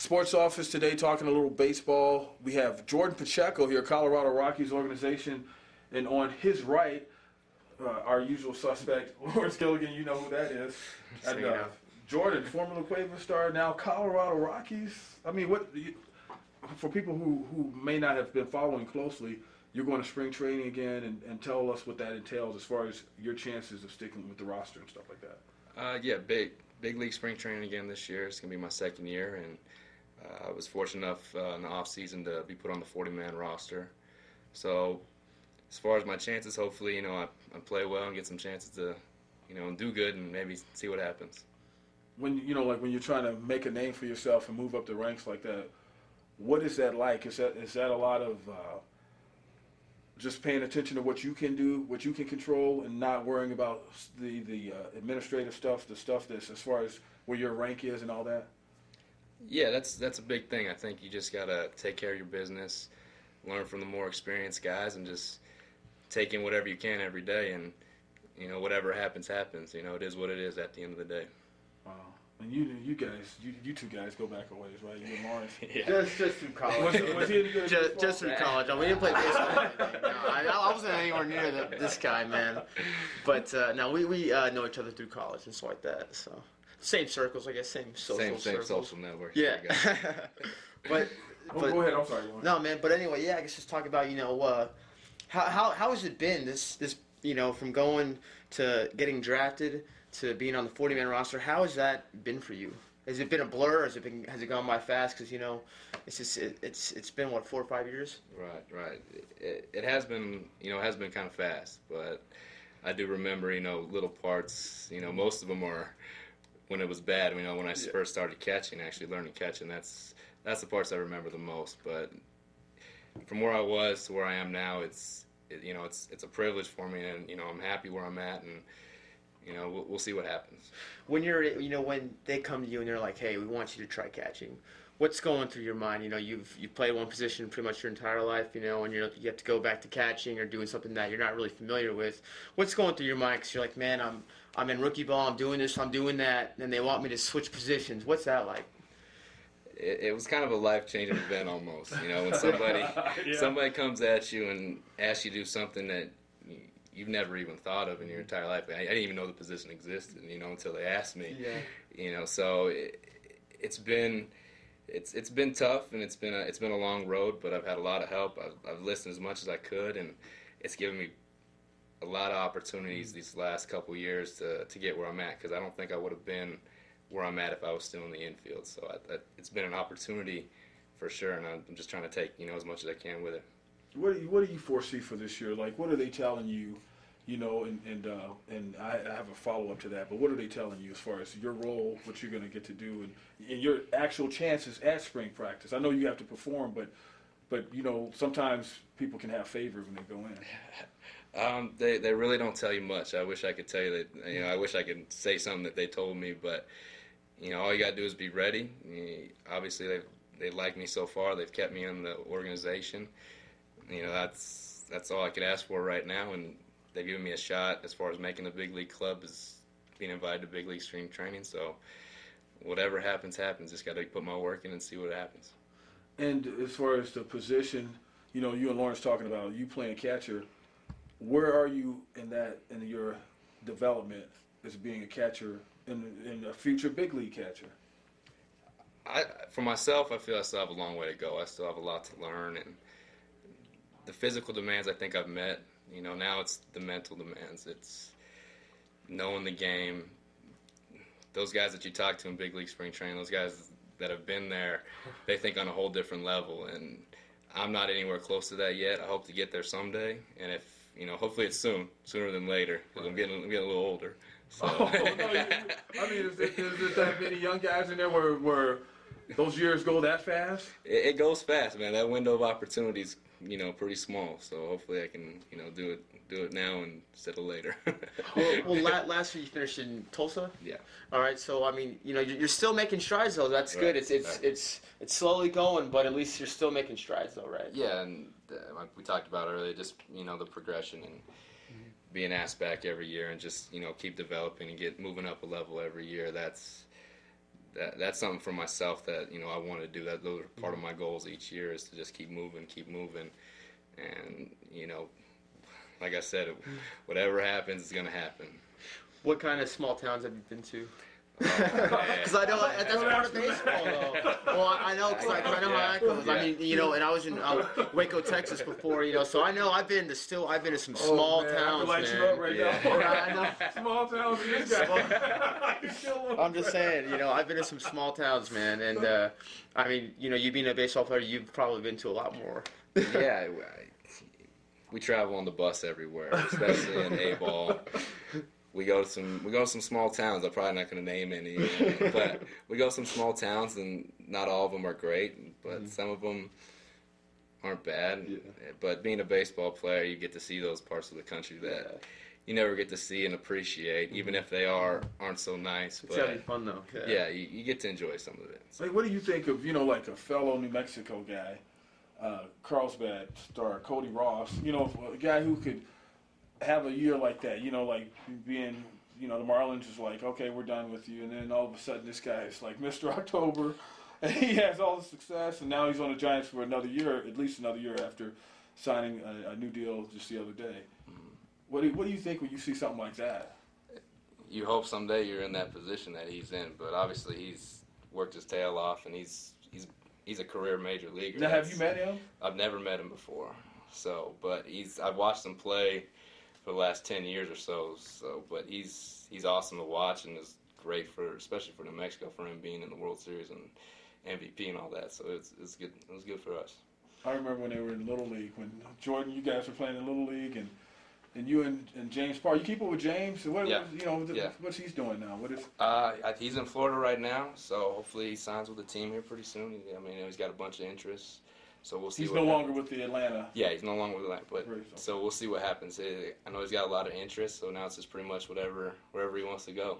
Sports Office today talking a little baseball. We have Jordan Pacheco here, Colorado Rockies organization, and on his right, our usual suspect, Lawrence Gilligan. You know who that is. And, Jordan, former La Cueva star, now Colorado Rockies. I mean, for people who may not have been following closely, you're going to spring training again, and tell us what that entails as far as your chances of sticking with the roster and stuff like that. Yeah, big league spring training again this year. It's going to be my second year, and I was fortunate enough in the off season to be put on the 40-man roster. So as far as my chances, hopefully, I play well and get some chances to, and do good and maybe see what happens. When when you're trying to make a name for yourself and move up the ranks like that, what is that like? Is that a lot of just paying attention to what you can do, what you can control, and not worrying about the administrative stuff, the stuff that's as far as where your rank is and all that? Yeah, that's a big thing. I think you just gotta take care of your business, learn from the more experienced guys, and just take in whatever you can every day. And whatever happens, happens. It is what it is at the end of the day. Wow. And you two guys go back a ways, right? You and Lawrence. Yeah. Just through college. Was he any good at baseball? Just through college. We didn't play baseball. No, I wasn't anywhere near this guy, man. But no, we know each other through college and stuff like that. So same circles, I guess. Same social circles. Same social network. Yeah. but go ahead. I'm sorry. No, man. But anyway, yeah. I guess just talk about how has it been this from going to getting drafted to being on the 40-man roster. How has that been for you? Has it been a blur? Has it gone by fast? Because it's been what, 4 or 5 years? Right. It has been kind of fast, but I do remember little parts. Most of them are when it was bad. When I first started catching, actually learning catching. That's the parts I remember the most. But from where I was to where I am now, it's a privilege for me, and I'm happy where I'm at, and we'll see what happens. When when they come to you and they're like, hey, we want you to try catching, what's going through your mind? You've played one position pretty much your entire life, and you have to go back to catching or doing something that you're not really familiar with. What's going through your mind? Because you're like, man, I'm in rookie ball, I'm doing this, I'm doing that, and they want me to switch positions. What's that like? It was kind of a life-changing event almost. When somebody comes at you and asks you to do something that you've never even thought of in your entire life. I didn't even know the position existed, until they asked me. Yeah. So it's been tough, and it's been a long road, but I've had a lot of help. I've listened as much as I could, and it's given me a lot of opportunities these last couple years to get where I'm at, because I don't think I would have been where I'm at if I was still in the infield. So it's been an opportunity for sure, and I'm just trying to take as much as I can with it. What do you foresee for this year? Like, what are they telling you? And I have a follow up to that. But what are they telling you as far as your role, what you're going to get to do, and your actual chances at spring practice? I know you have to perform, but sometimes people can have favors when they go in. They really don't tell you much. I wish I could tell you that. I wish I could say something that they told me, but all you got to do is be ready. Obviously, they like me so far. They've kept me in the organization. That's all I could ask for right now, and they've given me a shot as far as making the big league club, is being invited to big league spring training. So whatever happens, happens. Just got to put my work in and see what happens. And as far as the position, you and Lawrence talking about you playing catcher, where are you in your development as being a catcher and a future big league catcher? For myself, I feel I still have a long way to go. I still have a lot to learn, and the physical demands I think I've met. Now it's the mental demands. It's knowing the game. Those guys that you talk to in big league spring training, those guys that have been there, they think on a whole different level, and I'm not anywhere close to that yet. I hope to get there someday, and if hopefully it's sooner than later, because I'm getting a little older. So. Is there that many young guys in there where those years go that fast? It goes fast, man. That window of opportunities, pretty small. So hopefully I can, do it now instead of later. well, last year you finished in Tulsa. Yeah. All right. So you're still making strides though. That's right. Good. It's slowly going, but at least you're still making strides though, right? Yeah, and like we talked about earlier, just the progression and being asked back every year, and just keep developing and get moving up a level every year. that's something for myself that I want to do. That those are part of my goals each year is to just keep moving, and like I said, whatever happens is gonna happen. What kind of small towns have you been to? Because I know that's part of baseball, though. Well, I know because I know how that goes. I mean, and I was in Waco, Texas before, so I know I've been to some small towns, I man. you up right now. I know. Small towns. This guy. I'm just saying, I've been to some small towns, man, and I mean, you being a baseball player, you've probably been to a lot more. Yeah, we travel on the bus everywhere, especially in A-ball. We go to some small towns. I'm probably not going to name any, but we go to some small towns, and not all of them are great, but some of them aren't bad. Yeah. But being a baseball player, you get to see those parts of the country that you never get to see and appreciate, even if they aren't so nice. It's gotta be fun though. Yeah, you get to enjoy some of it. So. What do you think of like a fellow New Mexico guy, Carlsbad star Cody Ross? A guy who could have a year like that, like being, the Marlins is like, okay, we're done with you, and then all of a sudden this guy is like Mr. October, and he has all the success, and now he's on the Giants for another year, at least another year after signing a new deal just the other day. What do you think when you see something like that? You hope someday you're in that position that he's in, but obviously he's worked his tail off, and he's a career major leaguer. Now, have you met him? I've never met him before, but I've watched him play for the last 10 years or so. But he's awesome to watch, and is great especially for New Mexico, for him being in the World Series and MVP and all that. So it's good. It was good for us. I remember when they were in Little League, when Jordan, you guys were playing in Little League, and you and James Parr. You keep up with James? What's he's doing now? What is? He's in Florida right now, so hopefully he signs with the team here pretty soon. I mean, he's got a bunch of interests. So we'll see. He's no longer with the Atlanta. Yeah, he's no longer with Atlanta. But so we'll see what happens. I know he's got a lot of interest, so now it's just pretty much wherever he wants to go.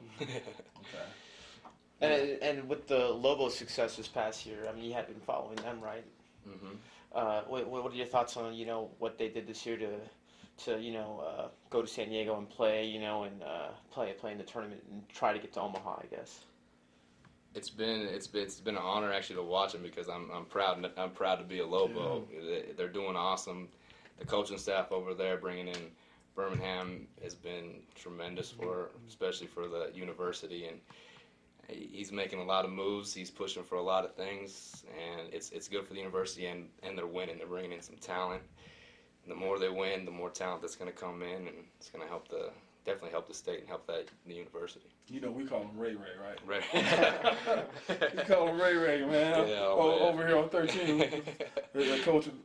Okay. And with the Lobos' success this past year, I mean, you had been following them, right? Mm-hmm. What are your thoughts on what they did this year to go to San Diego and play, and play in the tournament and try to get to Omaha, I guess? It's been an honor actually to watch them, because I'm proud to be a Lobo. They're doing awesome. The coaching staff over there, bringing in Birmingham, has been tremendous especially for the university, and he's making a lot of moves. He's pushing for a lot of things, and it's good for the university, and they're winning. They're bringing in some talent. And the more they win, the more talent that's going to come in, and it's going to definitely help the state and help the university. We call him Ray, right? Right. We call him Ray, man. Yeah, over here on 13.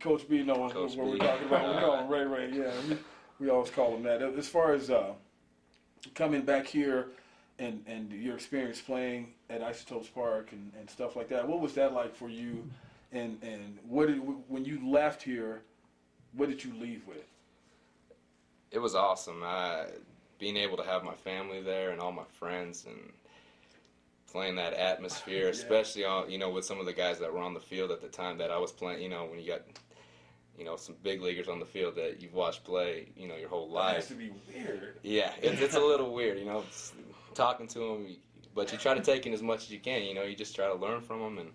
Coach B knows what we're talking about. We call him Ray. Yeah, we always call him that. As far as coming back here and your experience playing at Isotopes Park and stuff like that, what was that like for you? And when you left here, what did you leave with? It was awesome. Being able to have my family there and all my friends, and playing that atmosphere, especially with some of the guys that were on the field at the time that I was playing. When you got some big leaguers on the field that you've watched play your whole life. It has to be weird. Yeah, it's a little weird, talking to them, but you try to take in as much as you can. You just try to learn from them and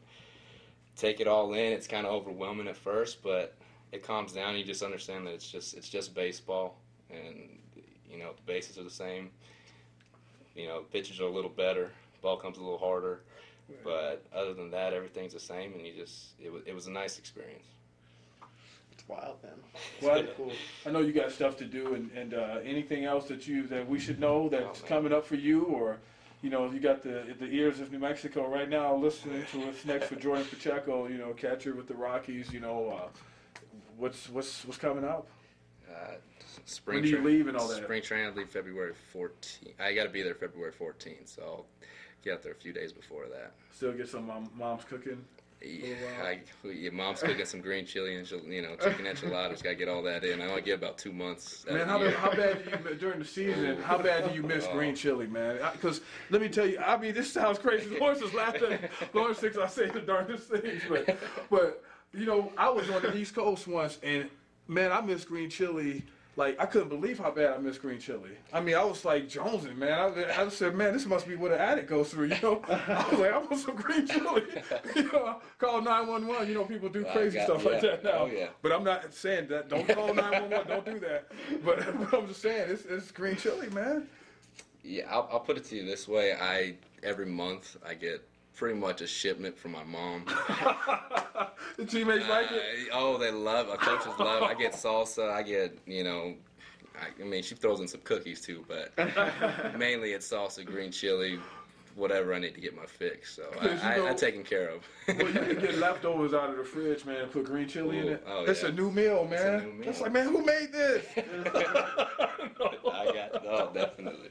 take it all in. It's kind of overwhelming at first, but it calms down. You just understand that it's just baseball, and the bases are the same. Pitches are a little better, ball comes a little harder, but other than that, everything's the same. And it was a nice experience. It's wild, man. Well, cool. I know you got stuff to do, and anything else that we should know that's coming up for you, or you got the ears of New Mexico right now listening to us next for Jordan Pacheco, catcher with the Rockies. What's coming up? When do you leave and all that? Spring training, I leave February 14th. I got to be there February 14th, so I'll get out there a few days before that. Still get some mom's cooking? Mom's cooking some green chili and chicken enchiladas. Got to get all that in. I only get about 2 months. Man, how bad do you during the season? How bad do you miss green chili, man? Because let me tell you, I mean, this sounds crazy. Lawrence is laughing. Lawrence thinks I say the darndest things, but I was on the East Coast once, and man, I miss green chili like, I couldn't believe how bad I miss green chili. I mean, I was like jonesing, man. I said, man, this must be what an addict goes through, you know? I was like, I want some green chili. You know, call 911. You know, people do crazy stuff like that now. Oh, yeah. But I'm not saying that. Don't call 911. Don't do that. But I'm just saying, it's green chili, man. Yeah, I'll put it to you this way. Every month I get pretty much a shipment from my mom. The teammates like it? Oh, they love it. Our coaches love it. I get salsa. I get, I mean, she throws in some cookies too, but mainly it's salsa, green chili, whatever I need to get my fix. So I'm taken care of. Well, you can get leftovers out of the fridge, man, and put green chili in it. Oh, It's a new meal, man. It's a new meal. It's like, man, who made this? Definitely.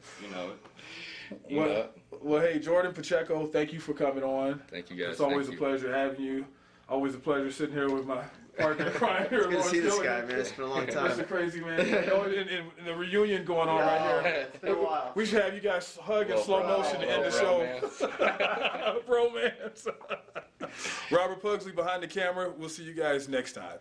Well, hey, Jordan Pacheco, thank you for coming on. Thank you, guys. It's always a pleasure having you. Always a pleasure sitting here with my partner in crime here. Good to see this guy, man. It's been a long time. It's a crazy man. And the reunion going on right here. It's been a while. We should have you guys hug in slow motion to end the show. Bromance. Robert Pugsley behind the camera. We'll see you guys next time.